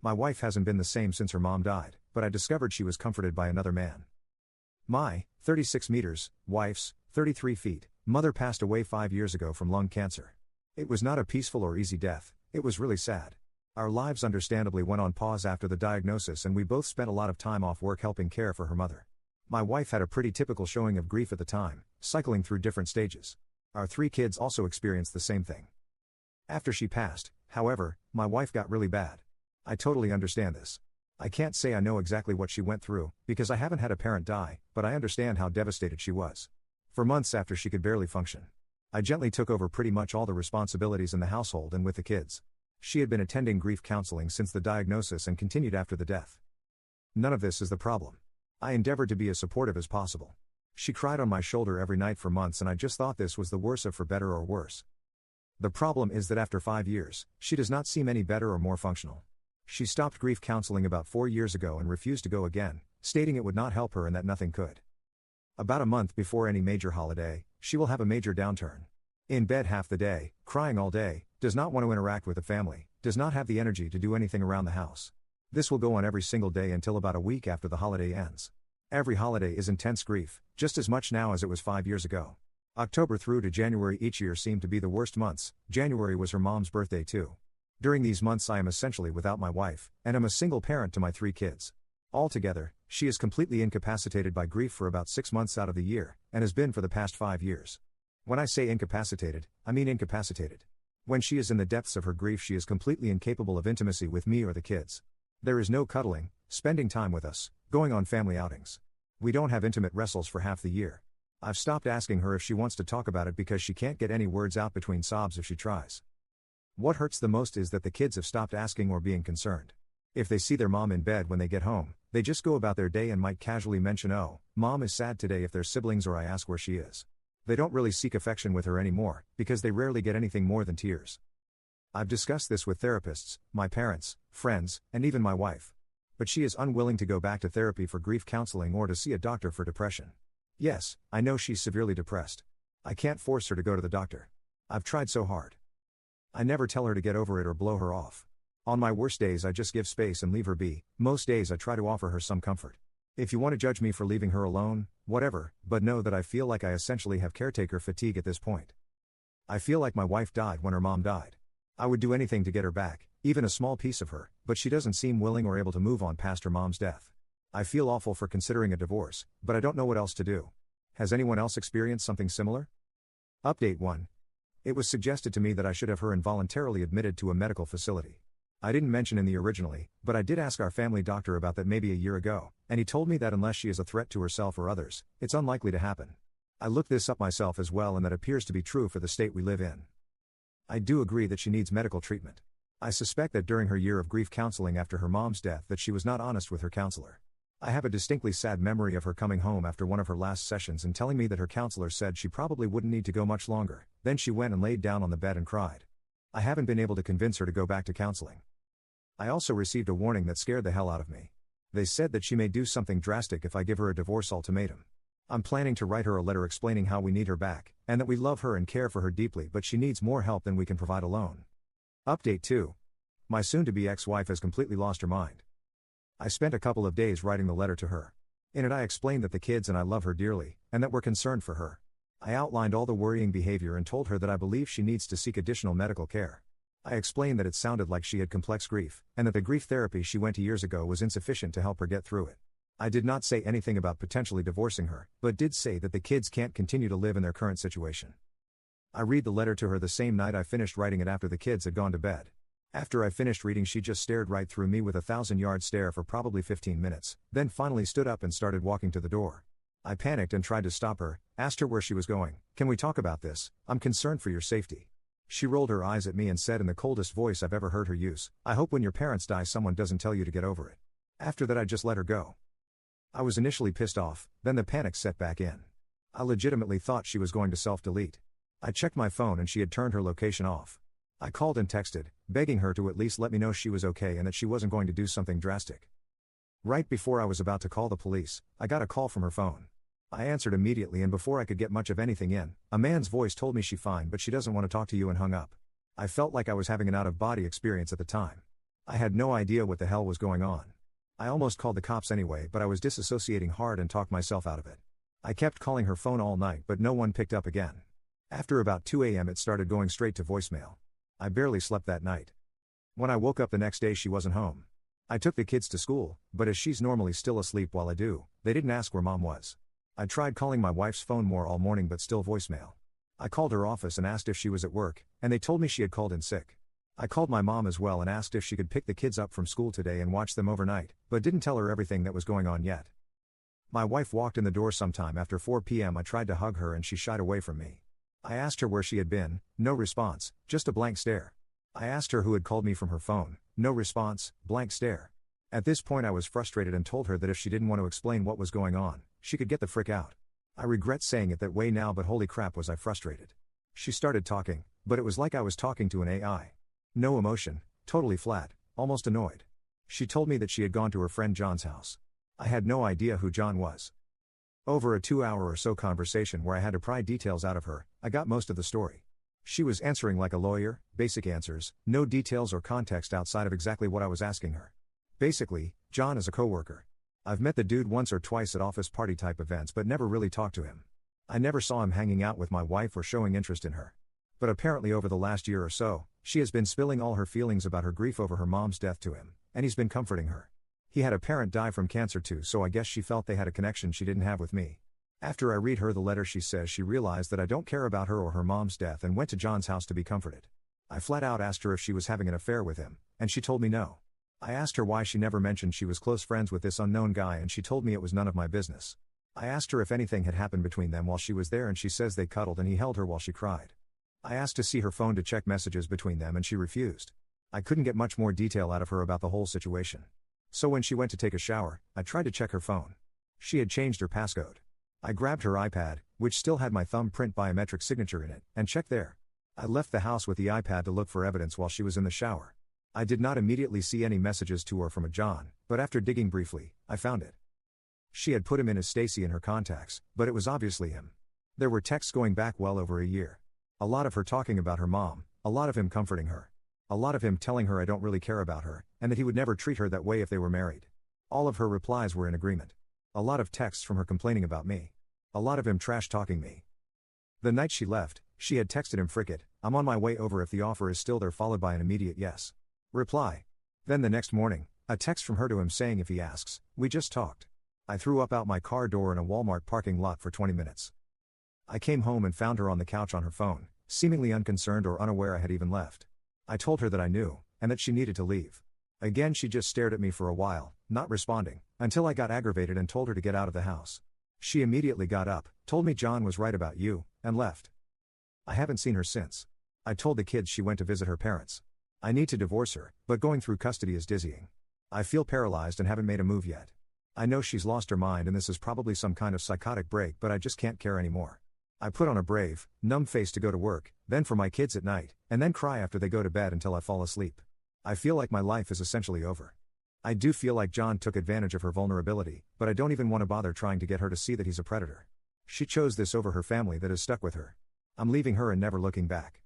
My wife hasn't been the same since her mom died, but I discovered she was comforted by another man. My 36 meters, wife's 33 feet, mother passed away 5 years ago from lung cancer. It was not a peaceful or easy death, it was really sad. Our lives understandably went on pause after the diagnosis, and we both spent a lot of time off work helping care for her mother. My wife had a pretty typical showing of grief at the time, cycling through different stages. Our 3 kids also experienced the same thing. After she passed, however, my wife got really bad. I totally understand this. I can't say I know exactly what she went through, because I haven't had a parent die, but I understand how devastated she was. For months after, she could barely function. I gently took over pretty much all the responsibilities in the household and with the kids. She had been attending grief counseling since the diagnosis and continued after the death. None of this is the problem. I endeavored to be as supportive as possible. She cried on my shoulder every night for months, and I just thought this was the worst of for better or worse. The problem is that after 5 years, she does not seem any better or more functional. She stopped grief counseling about 4 years ago and refused to go again, stating it would not help her and that nothing could. About a month before any major holiday, she will have a major downturn. In bed half the day, crying all day, does not want to interact with the family, does not have the energy to do anything around the house. This will go on every single day until about a week after the holiday ends. Every holiday is intense grief, just as much now as it was 5 years ago. October through to January each year seem to be the worst months. January was her mom's birthday too. During these months I am essentially without my wife, and am a single parent to my 3 kids. Altogether, she is completely incapacitated by grief for about 6 months out of the year, and has been for the past 5 years. When I say incapacitated, I mean incapacitated. When she is in the depths of her grief, she is completely incapable of intimacy with me or the kids. There is no cuddling, spending time with us, going on family outings. We don't have intimate wrestles for half the year. I've stopped asking her if she wants to talk about it because she can't get any words out between sobs if she tries. What hurts the most is that the kids have stopped asking or being concerned. If they see their mom in bed when they get home, they just go about their day and might casually mention, "Oh, mom is sad today," if they're siblings, or I ask where she is. They don't really seek affection with her anymore, because they rarely get anything more than tears. I've discussed this with therapists, my parents, friends, and even my wife. But she is unwilling to go back to therapy for grief counseling or to see a doctor for depression. Yes, I know she's severely depressed. I can't force her to go to the doctor. I've tried so hard. I never tell her to get over it or blow her off. On my worst days I just give space and leave her be. Most days I try to offer her some comfort. If you want to judge me for leaving her alone, whatever, but know that I feel like I essentially have caretaker fatigue at this point. I feel like my wife died when her mom died. I would do anything to get her back, even a small piece of her, but she doesn't seem willing or able to move on past her mom's death. I feel awful for considering a divorce, but I don't know what else to do. Has anyone else experienced something similar? Update 1. It was suggested to me that I should have her involuntarily admitted to a medical facility. I didn't mention in the originally, but I did ask our family doctor about that maybe a year ago, and he told me that unless she is a threat to herself or others, it's unlikely to happen. I looked this up myself as well, and that appears to be true for the state we live in. I do agree that she needs medical treatment. I suspect that during her year of grief counseling after her mom's death that she was not honest with her counselor. I have a distinctly sad memory of her coming home after one of her last sessions and telling me that her counselor said she probably wouldn't need to go much longer. Then she went and laid down on the bed and cried. I haven't been able to convince her to go back to counseling. I also received a warning that scared the hell out of me. They said that she may do something drastic if I give her a divorce ultimatum. I'm planning to write her a letter explaining how we need her back, and that we love her and care for her deeply, but she needs more help than we can provide alone. Update 2. My soon-to-be ex-wife has completely lost her mind. I spent a couple of days writing the letter to her. In it I explained that the kids and I love her dearly, and that we're concerned for her. I outlined all the worrying behavior and told her that I believe she needs to seek additional medical care. I explained that it sounded like she had complex grief, and that the grief therapy she went to years ago was insufficient to help her get through it. I did not say anything about potentially divorcing her, but did say that the kids can't continue to live in their current situation. I read the letter to her the same night I finished writing it after the kids had gone to bed. After I finished reading, she just stared right through me with a 1,000-yard stare for probably 15 minutes, then finally stood up and started walking to the door. I panicked and tried to stop her, asked her where she was going. "Can we talk about this? I'm concerned for your safety." She rolled her eyes at me and said in the coldest voice I've ever heard her use, "I hope when your parents die someone doesn't tell you to get over it." After that I just let her go. I was initially pissed off, then the panic set back in. I legitimately thought she was going to self-delete. I checked my phone and she had turned her location off. I called and texted, begging her to at least let me know she was okay and that she wasn't going to do something drastic. Right before I was about to call the police, I got a call from her phone. I answered immediately, and before I could get much of anything in, a man's voice told me she's fine but she doesn't want to talk to you, and hung up. I felt like I was having an out-of-body experience at the time. I had no idea what the hell was going on. I almost called the cops anyway, but I was disassociating hard and talked myself out of it. I kept calling her phone all night, but no one picked up again. After about 2 a.m. it started going straight to voicemail. I barely slept that night. When I woke up the next day, she wasn't home. I took the kids to school, but as she's normally still asleep while I do, they didn't ask where mom was. I tried calling my wife's phone more all morning, but still voicemail. I called her office and asked if she was at work, and they told me she had called in sick. I called my mom as well and asked if she could pick the kids up from school today and watch them overnight, but didn't tell her everything that was going on yet. My wife walked in the door sometime after 4 p.m. I tried to hug her and she shied away from me. I asked her where she had been, no response, just a blank stare. I asked her who had called me from her phone, no response, blank stare. At this point I was frustrated and told her that if she didn't want to explain what was going on, she could get the frick out. I regret saying it that way now, but holy crap was I frustrated. She started talking, but it was like I was talking to an AI. No emotion, totally flat, almost annoyed. She told me that she had gone to her friend John's house. I had no idea who John was. Over a 2-hour or so conversation where I had to pry details out of her, I got most of the story. She was answering like a lawyer, basic answers, no details or context outside of exactly what I was asking her. Basically, John is a coworker. I've met the dude once or twice at office party type events but never really talked to him. I never saw him hanging out with my wife or showing interest in her. But apparently over the last year or so, she has been spilling all her feelings about her grief over her mom's death to him, and he's been comforting her. He had a parent die from cancer too, so I guess she felt they had a connection she didn't have with me. After I read her the letter, she says she realized that I don't care about her or her mom's death and went to John's house to be comforted. I flat out asked her if she was having an affair with him, and she told me no. I asked her why she never mentioned she was close friends with this unknown guy, and she told me it was none of my business. I asked her if anything had happened between them while she was there, and she says they cuddled and he held her while she cried. I asked to see her phone to check messages between them and she refused. I couldn't get much more detail out of her about the whole situation. So when she went to take a shower, I tried to check her phone. She had changed her passcode. I grabbed her iPad, which still had my thumbprint biometric signature in it, and checked there. I left the house with the iPad to look for evidence while she was in the shower. I did not immediately see any messages to her from a John, but after digging briefly, I found it. She had put him in as Stacy in her contacts, but it was obviously him. There were texts going back well over a year. A lot of her talking about her mom, a lot of him comforting her. A lot of him telling her I don't really care about her, and that he would never treat her that way if they were married. All of her replies were in agreement. A lot of texts from her complaining about me. A lot of him trash-talking me. The night she left, she had texted him, "Frick it, I'm on my way over if the offer is still there," followed by an immediate yes. Reply. Then the next morning, a text from her to him saying if he asks, "We just talked." I threw up out my car door in a Walmart parking lot for 20 minutes. I came home and found her on the couch on her phone, seemingly unconcerned or unaware I had even left. I told her that I knew, and that she needed to leave. Again she just stared at me for a while, not responding, until I got aggravated and told her to get out of the house. She immediately got up, told me John was right about you, and left. I haven't seen her since. I told the kids she went to visit her parents. I need to divorce her, but going through custody is dizzying. I feel paralyzed and haven't made a move yet. I know she's lost her mind and this is probably some kind of psychotic break, but I just can't care anymore. I put on a brave, numb face to go to work, then for my kids at night, and then cry after they go to bed until I fall asleep. I feel like my life is essentially over. I do feel like John took advantage of her vulnerability, but I don't even want to bother trying to get her to see that he's a predator. She chose this over her family that is stuck with her. I'm leaving her and never looking back.